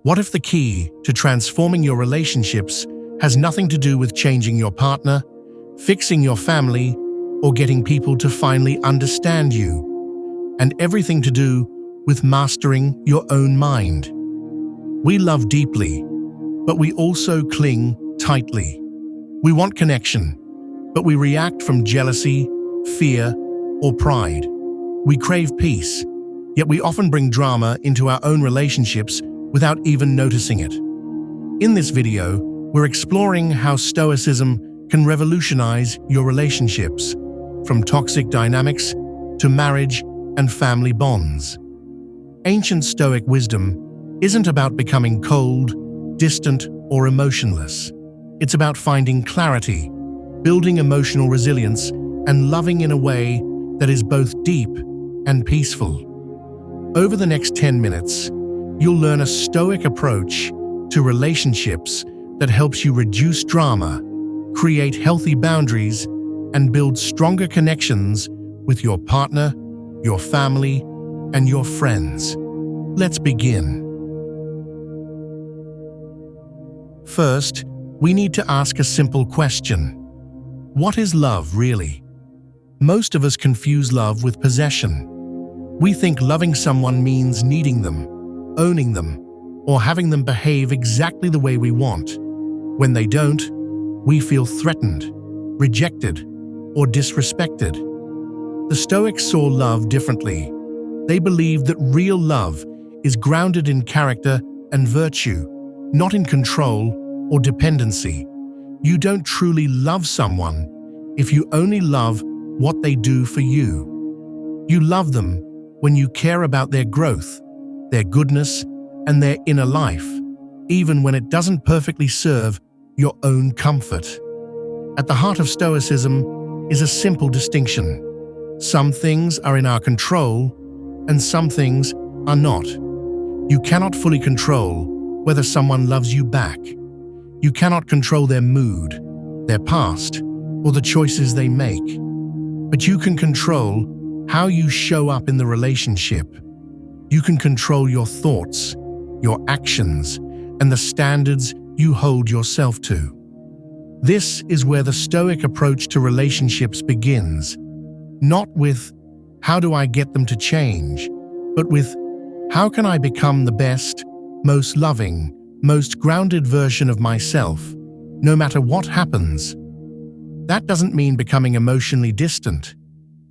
What if the key to transforming your relationships has nothing to do with changing your partner, fixing your family, or getting people to finally understand you, and everything to do with mastering your own mind? We love deeply, but we also cling tightly. We want connection, but we react from jealousy, fear, or pride. We crave peace, yet we often bring drama into our own relationships without even noticing it. In this video, we're exploring how Stoicism can revolutionize your relationships, from toxic dynamics to marriage and family bonds. Ancient Stoic wisdom isn't about becoming cold, distant, or emotionless. It's about finding clarity, building emotional resilience, and loving in a way that is both deep and peaceful. Over the next 10 minutes, you'll learn a Stoic approach to relationships that helps you reduce drama, create healthy boundaries, and build stronger connections with your partner, your family, and your friends. Let's begin. First, we need to ask a simple question. What is love, really? Most of us confuse love with possession. We think loving someone means needing them, owning them, or having them behave exactly the way we want. When they don't, we feel threatened, rejected, or disrespected. The Stoics saw love differently. They believed that real love is grounded in character and virtue, not in control or dependency. You don't truly love someone if you only love what they do for you. You love them when you care about their growth, their goodness, and their inner life, even when it doesn't perfectly serve your own comfort. At the heart of Stoicism is a simple distinction. Some things are in our control, and some things are not. You cannot fully control whether someone loves you back. You cannot control their mood, their past, or the choices they make. But you can control how you show up in the relationship. You can control your thoughts, your actions, and the standards you hold yourself to. This is where the Stoic approach to relationships begins, not with, how do I get them to change, but with, how can I become the best, most loving, most grounded version of myself, no matter what happens? That doesn't mean becoming emotionally distant.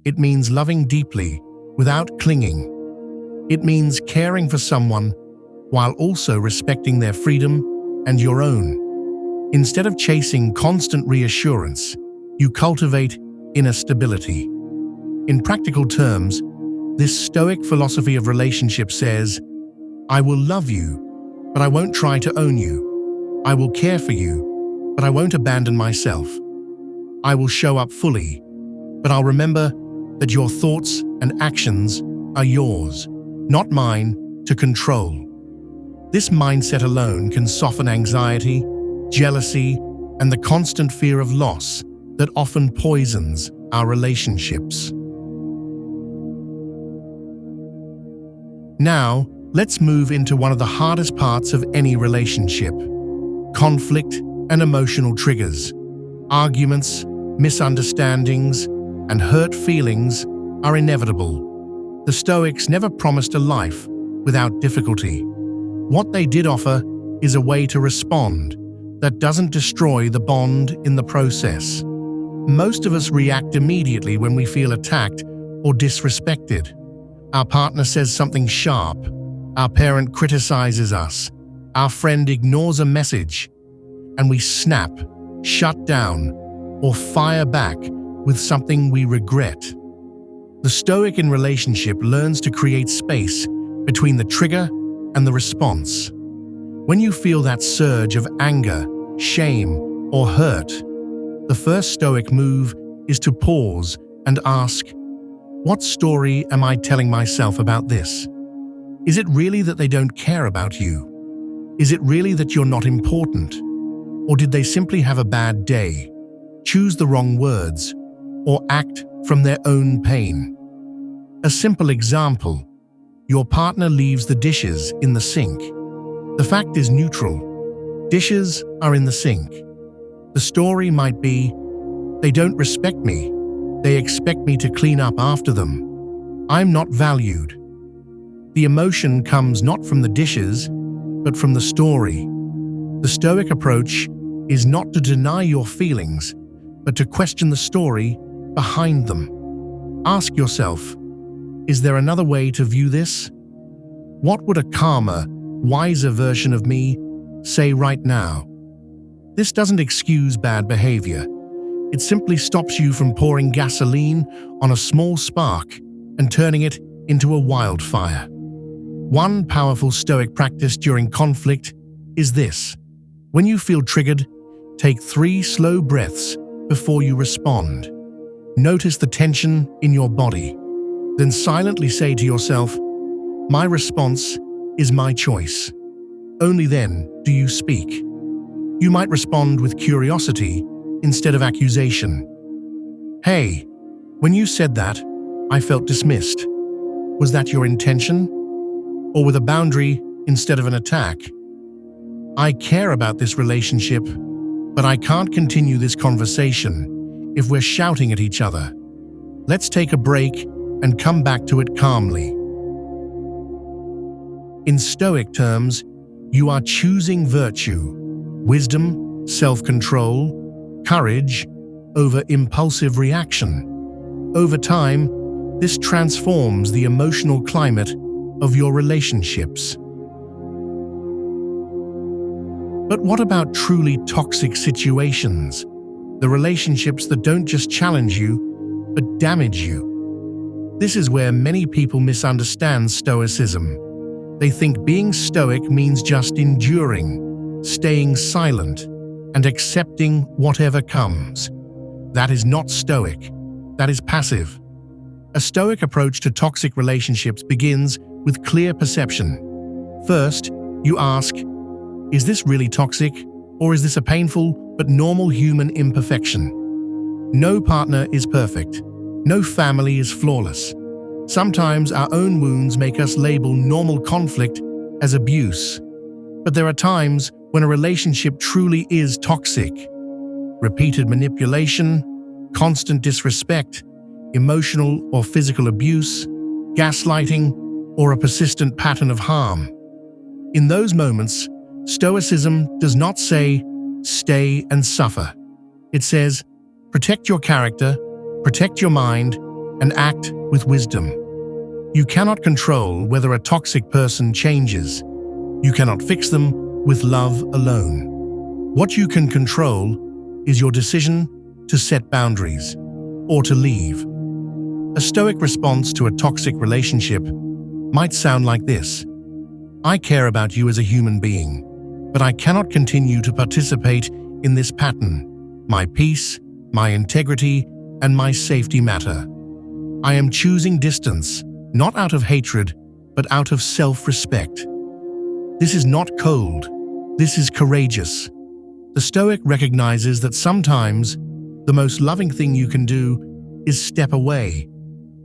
It means loving deeply without clinging. It means caring for someone while also respecting their freedom and your own. Instead of chasing constant reassurance, you cultivate inner stability. In practical terms, this Stoic philosophy of relationship says, I will love you, but I won't try to own you. I will care for you, but I won't abandon myself. I will show up fully, but I'll remember that your thoughts and actions are yours, not mine to control. This mindset alone can soften anxiety, jealousy, and the constant fear of loss that often poisons our relationships. Now, let's move into one of the hardest parts of any relationship: conflict and emotional triggers. Arguments, misunderstandings, and hurt feelings are inevitable. The Stoics never promised a life without difficulty. What they did offer is a way to respond that doesn't destroy the bond in the process. Most of us react immediately when we feel attacked or disrespected. Our partner says something sharp, our parent criticizes us, our friend ignores a message, and we snap, shut down, or fire back with something we regret. The Stoic in relationship learns to create space between the trigger and the response. When you feel that surge of anger, shame, or hurt, the first Stoic move is to pause and ask, what story am I telling myself about this? Is it really that they don't care about you? Is it really that you're not important? Or did they simply have a bad day, choose the wrong words, or act from their own pain? A simple example: your partner leaves the dishes in the sink. The fact is neutral. Dishes are in the sink. The story might be, they don't respect me. They expect me to clean up after them. I'm not valued. The emotion comes not from the dishes, but from the story. The Stoic approach is not to deny your feelings, but to question the story behind them. Ask yourself, is there another way to view this? What would a calmer, wiser version of me say right now? This doesn't excuse bad behavior. It simply stops you from pouring gasoline on a small spark and turning it into a wildfire. One powerful Stoic practice during conflict is this. When you feel triggered, take 3 slow breaths before you respond. Notice the tension in your body. Then silently say to yourself, my response is my choice. Only then do you speak. You might respond with curiosity instead of accusation. Hey, when you said that, I felt dismissed. Was that your intention? Or with a boundary instead of an attack? I care about this relationship, but I can't continue this conversation if we're shouting at each other. Let's take a break and come back to it calmly. In Stoic terms, you are choosing virtue, wisdom, self-control, courage, over impulsive reaction. Over time, this transforms the emotional climate of your relationships. But what about truly toxic situations? The relationships that don't just challenge you, but damage you. This is where many people misunderstand Stoicism. They think being Stoic means just enduring, staying silent, and accepting whatever comes. That is not Stoic. That is passive. A Stoic approach to toxic relationships begins with clear perception. First, you ask, is this really toxic, or is this a painful but normal human imperfection? No partner is perfect. No family is flawless. Sometimes our own wounds make us label normal conflict as abuse. But there are times when a relationship truly is toxic. Repeated manipulation, constant disrespect, emotional or physical abuse, gaslighting, or a persistent pattern of harm. In those moments, Stoicism does not say, stay and suffer. It says, protect your character, protect your mind, and act with wisdom. You cannot control whether a toxic person changes. You cannot fix them with love alone. What you can control is your decision to set boundaries or to leave. A Stoic response to a toxic relationship might sound like this. I care about you as a human being, but I cannot continue to participate in this pattern. My peace, my integrity, and my safety matter. I am choosing distance, not out of hatred, but out of self-respect. This is not cold. This is courageous. The Stoic recognizes that sometimes the most loving thing you can do is step away,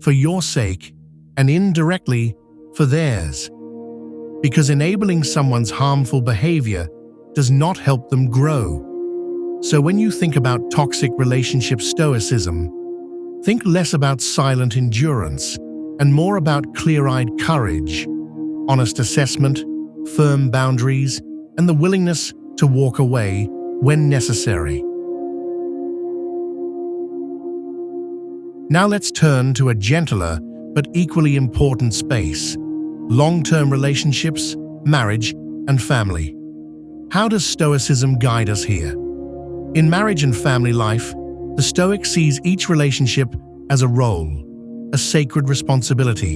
for your sake, and indirectly for theirs. Because enabling someone's harmful behavior does not help them grow. So when you think about toxic relationship Stoicism, think less about silent endurance and more about clear-eyed courage, honest assessment, firm boundaries, and the willingness to walk away when necessary. Now let's turn to a gentler but equally important space: long-term relationships, marriage, and family. How does Stoicism guide us here? In marriage and family life, the Stoic sees each relationship as a role, a sacred responsibility.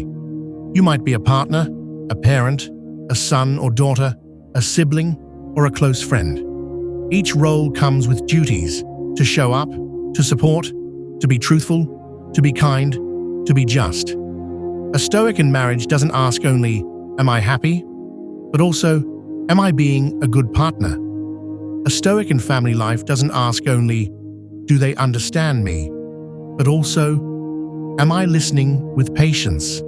You might be a partner, a parent, a son or daughter, a sibling, or a close friend. Each role comes with duties to show up, to support, to be truthful, to be kind, to be just. A Stoic in marriage doesn't ask only, am I happy? But also, am I being a good partner? A Stoic in family life doesn't ask only, do they understand me? But also, am I listening with patience?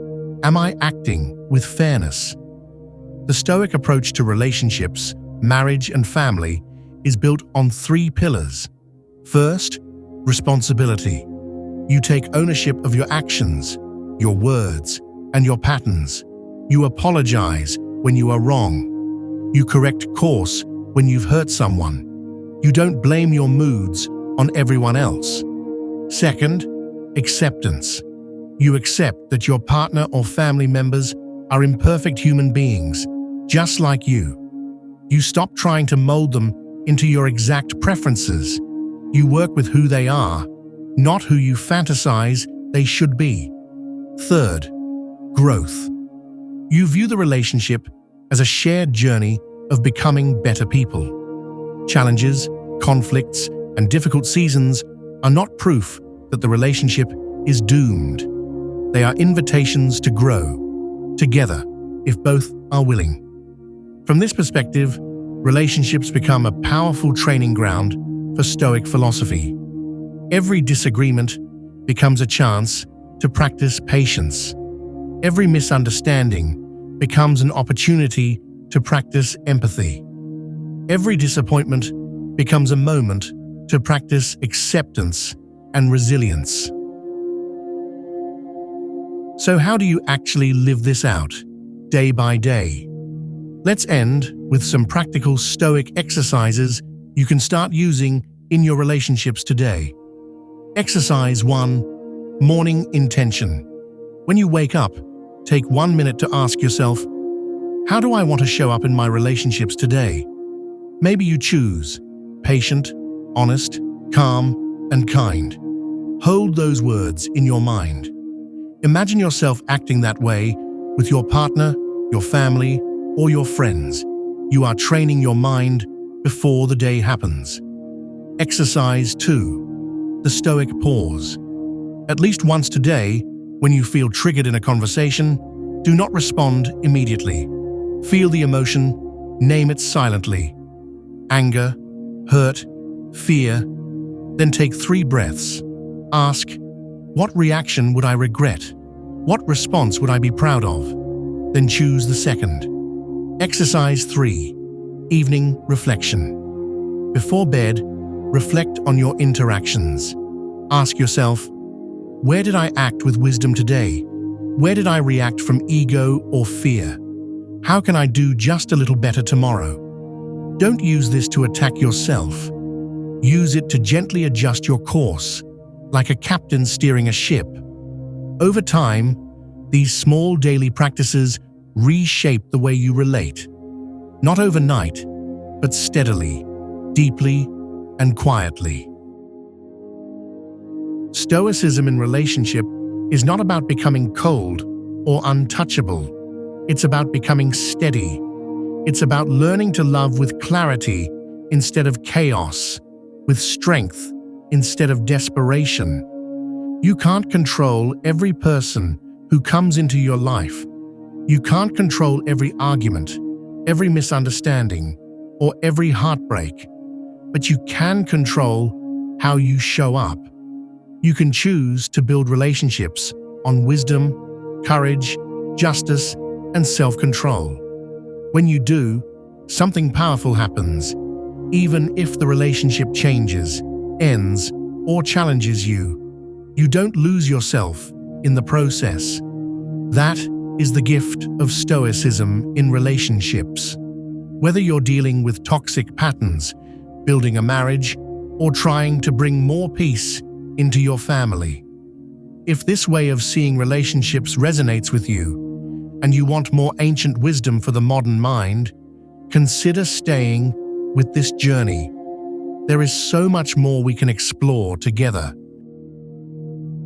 Am I acting with fairness? The Stoic approach to relationships, marriage, and family is built on 3 pillars. First, responsibility. You take ownership of your actions, your words, and your patterns. You apologize when you are wrong. You correct course when you've hurt someone. You don't blame your moods on everyone else. Second, acceptance. You accept that your partner or family members are imperfect human beings, just like you. You stop trying to mold them into your exact preferences. You work with who they are, not who you fantasize they should be. Third, growth. You view the relationship as a shared journey of becoming better people. Challenges, conflicts, and difficult seasons are not proof that the relationship is doomed. They are invitations to grow together if both are willing. From this perspective, relationships become a powerful training ground for Stoic philosophy. Every disagreement becomes a chance to practice patience. Every misunderstanding becomes an opportunity to practice empathy. Every disappointment becomes a moment to practice acceptance and resilience. So how do you actually live this out, day by day? Let's end with some practical Stoic exercises you can start using in your relationships today. Exercise 1. Morning intention. When you wake up, take 1 minute to ask yourself, how do I want to show up in my relationships today? Maybe you choose patient, honest, calm, and kind. Hold those words in your mind. Imagine yourself acting that way with your partner, your family, or your friends. You are training your mind before the day happens. Exercise 2. The Stoic pause. At least once today, when you feel triggered in a conversation, do not respond immediately. Feel the emotion, name it silently. Anger, hurt, fear. Then take 3 breaths. Ask, what reaction would I regret? What response would I be proud of? Then choose the second. Exercise 3. Evening reflection. Before bed, reflect on your interactions. Ask yourself, where did I act with wisdom today? Where did I react from ego or fear? How can I do just a little better tomorrow? Don't use this to attack yourself. Use it to gently adjust your course, like a captain steering a ship. Over time, these small daily practices reshape the way you relate. Not overnight, but steadily, deeply, and quietly. Stoicism in relationship is not about becoming cold or untouchable. It's about becoming steady. It's about learning to love with clarity instead of chaos, with strength instead of desperation. You can't control every person who comes into your life. You can't control every argument, every misunderstanding, or every heartbreak, but you can control how you show up. You can choose to build relationships on wisdom, courage, justice, and self-control. When you do, something powerful happens, even if the relationship changes, ends, or challenges you. You don't lose yourself in the process. That is the gift of Stoicism in relationships. Whether you're dealing with toxic patterns, building a marriage, or trying to bring more peace into your family. If this way of seeing relationships resonates with you, and you want more ancient wisdom for the modern mind, consider staying with this journey. There is so much more we can explore together.